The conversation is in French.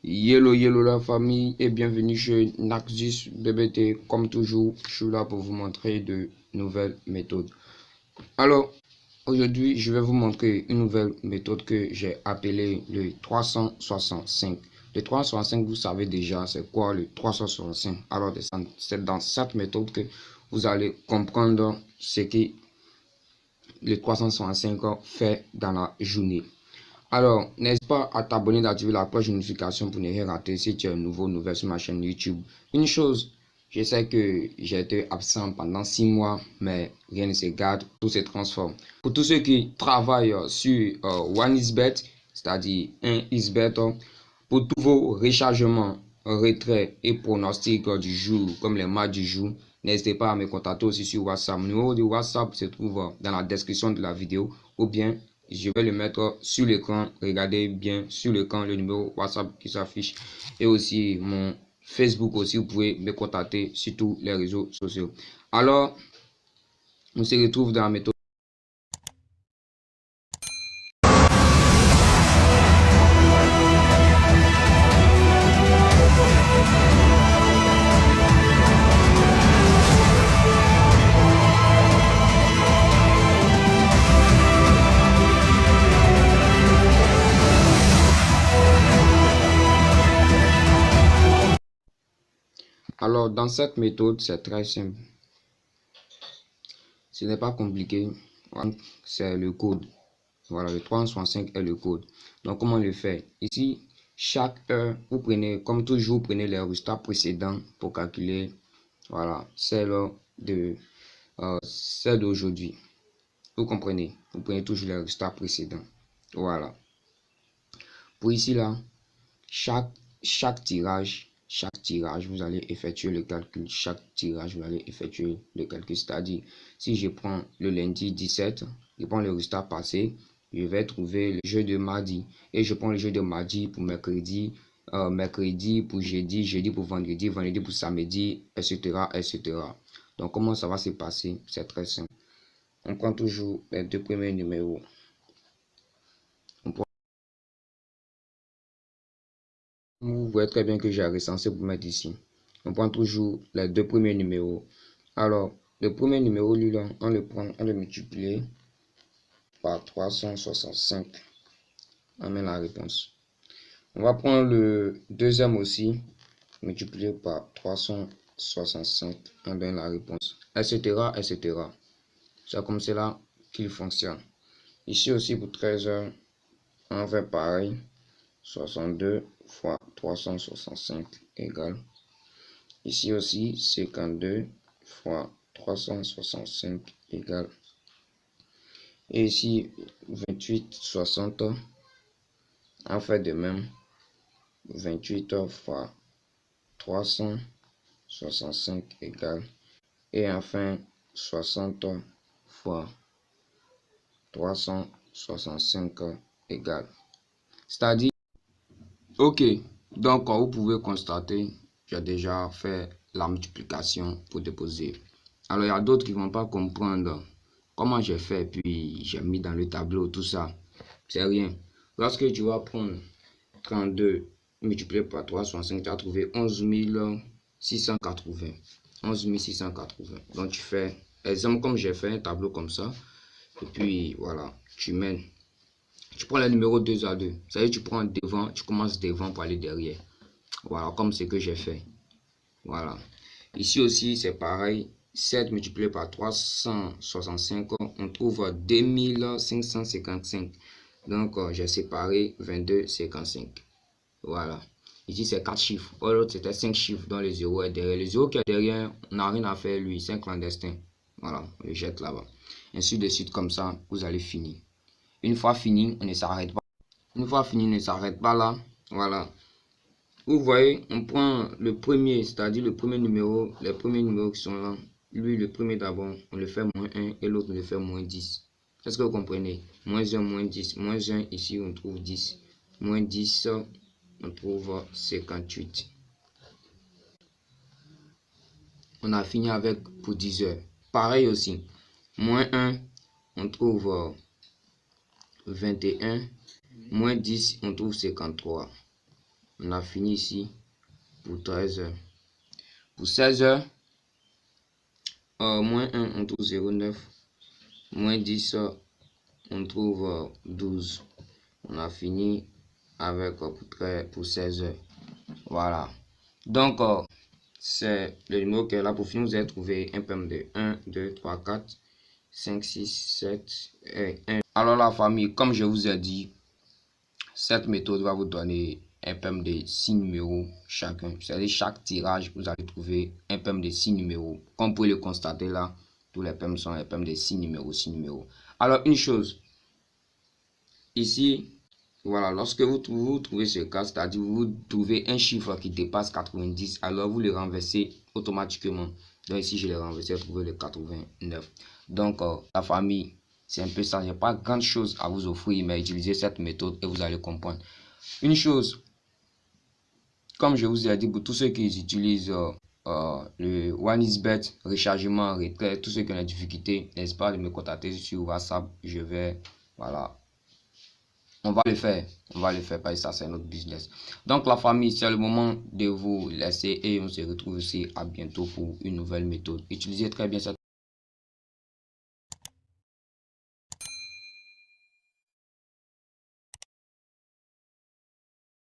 Hello la famille et bienvenue chez Naxus BBT. Comme toujours, je suis là pour vous montrer de nouvelles méthodes. Alors, aujourd'hui, je vais vous montrer une nouvelle méthode que j'ai appelée le 365. Le 365, vous savez déjà c'est quoi le 365. Alors, c'est dans cette méthode que vous allez comprendre ce que le 365 fait dans la journée. Alors, n'hésite pas à t'abonner, d'activer la cloche de notification pour ne rien rater si tu es nouvelle sur ma chaîne YouTube. Une chose, je sais que j'ai été absent pendant 6 mois, mais rien ne se garde, tout se transforme. Pour tous ceux qui travaillent sur OneXBet, c'est-à-dire 1xBet, pour tous vos rechargements, retraits et pronostics du jour, comme les matchs du jour, n'hésitez pas à me contacter aussi sur WhatsApp. Le numéro de WhatsApp se trouve dans la description de la vidéo ou bien je vais le mettre sur l'écran. Regardez bien sur l'écran le numéro WhatsApp qui s'affiche et aussi mon Facebook aussi. Vous pouvez me contacter sur tous les réseaux sociaux. Alors, on se retrouve dans la méthode. Alors, dans cette méthode, c'est très simple. Ce n'est pas compliqué. C'est le code. Voilà, le 365 est le code. Donc, comment le faire? Ici, chaque heure, vous prenez, comme toujours, vous prenez les résultats précédents pour calculer, voilà, celle d'aujourd'hui. Vous comprenez? Vous prenez toujours les résultats précédents. Voilà. Pour ici, là, chaque tirage, vous allez effectuer le calcul. Chaque tirage, vous allez effectuer le calcul. C'est-à-dire, si je prends le lundi 17, je prends le résultat passé, je vais trouver le jeu de mardi. Et je prends le jeu de mardi pour mercredi, mercredi pour jeudi, jeudi pour vendredi, vendredi pour samedi, etc., etc. Donc, comment ça va se passer? C'est très simple. On prend toujours les deux premiers numéros. Vous voyez très bien que j'ai recensé pour mettre ici. On prend toujours les deux premiers numéros. Alors, le premier numéro, lui, là, on le prend, on le multiplie par 365. On met la réponse. On va prendre le deuxième aussi, multiplié par 365. On donne la réponse, etc., etc. C'est comme cela qu'il fonctionne. Ici aussi, pour 13 heures, on fait pareil. 62 fois 365 égale. Ici aussi, 52 fois 365 égale. Et ici, 28, 60. On fait de même. 28 fois 365 égale. Et enfin, 60 fois 365 égale. C'est-à-dire, ok, donc vous pouvez constater, j'ai déjà fait la multiplication pour déposer. Alors, il y a d'autres qui ne vont pas comprendre comment j'ai fait, puis j'ai mis dans le tableau tout ça. C'est rien. Lorsque tu vas prendre 32 multiplié par 365, tu as trouvé 11 680. 11 680. Donc, tu fais, exemple comme j'ai fait un tableau comme ça, et puis voilà, tu mènes. Tu prends le numéro 2 à 2. Ça veut dire tu prends devant, tu commences devant pour aller derrière. Voilà, comme ce que j'ai fait. Voilà. Ici aussi, c'est pareil. 7 multiplié par 365, on trouve 2555. Donc, j'ai séparé 22,55. Voilà. Ici, c'est 4 chiffres. L'autre, c'était 5 chiffres dont le 0 est derrière. Le 0 qui est derrière, on n'a rien à faire, lui. C'est un clandestin. Voilà, on le jette là-bas. Ainsi de suite, comme ça, vous allez finir. Une fois fini, on ne s'arrête pas. Une fois fini, on ne s'arrête pas là. Voilà. Vous voyez, on prend le premier, c'est-à-dire le premier numéro, les premiers numéros qui sont là. Lui, le premier d'abord, on le fait moins 1 et l'autre, on le fait moins 10. Est-ce que vous comprenez? Moins 1, moins 10. Moins 1, ici, on trouve 10. Moins 10, on trouve 58. On a fini avec pour 10 heures. Pareil aussi. Moins 1, on trouve 21. Moins 10, on trouve 53. On a fini ici pour 13 heures. Pour 16 heures, moins 1, on trouve 0,9. Moins 10, on trouve 12. On a fini avec pour 16 heures. Voilà. Donc, c'est le numéro qui est là. Pour finir, vous allez trouver un PM de 1, 2, 3, 4, 5, 6, 7 et 1. Alors, la famille, comme je vous ai dit, cette méthode va vous donner un PM de 6 numéros chacun. C'est-à-dire, chaque tirage, vous allez trouver un PM de 6 numéros. Comme vous pouvez le constater là, tous les PM sont les PM de 6 numéros, 6 numéros. Alors, une chose, ici, voilà, lorsque vous trouvez ce cas, c'est-à-dire vous trouvez un chiffre qui dépasse 90, alors vous le renversez automatiquement. Donc ici, je l'ai renversé, trouvé le 89. Donc, la famille, c'est un peu ça. Il n'y a pas grand chose à vous offrir, mais utilisez cette méthode et vous allez comprendre. Une chose, comme je vous ai dit, pour tous ceux qui utilisent le OneXBet, rechargement, retrait, tous ceux qui ont des difficultés, n'hésitez pas à me contacter sur WhatsApp. Je vais, voilà. On va le faire parce que ça c'est notre business. Donc la famille, c'est le moment de vous laisser et on se retrouve aussi à bientôt pour une nouvelle méthode. Utilisez très bien cette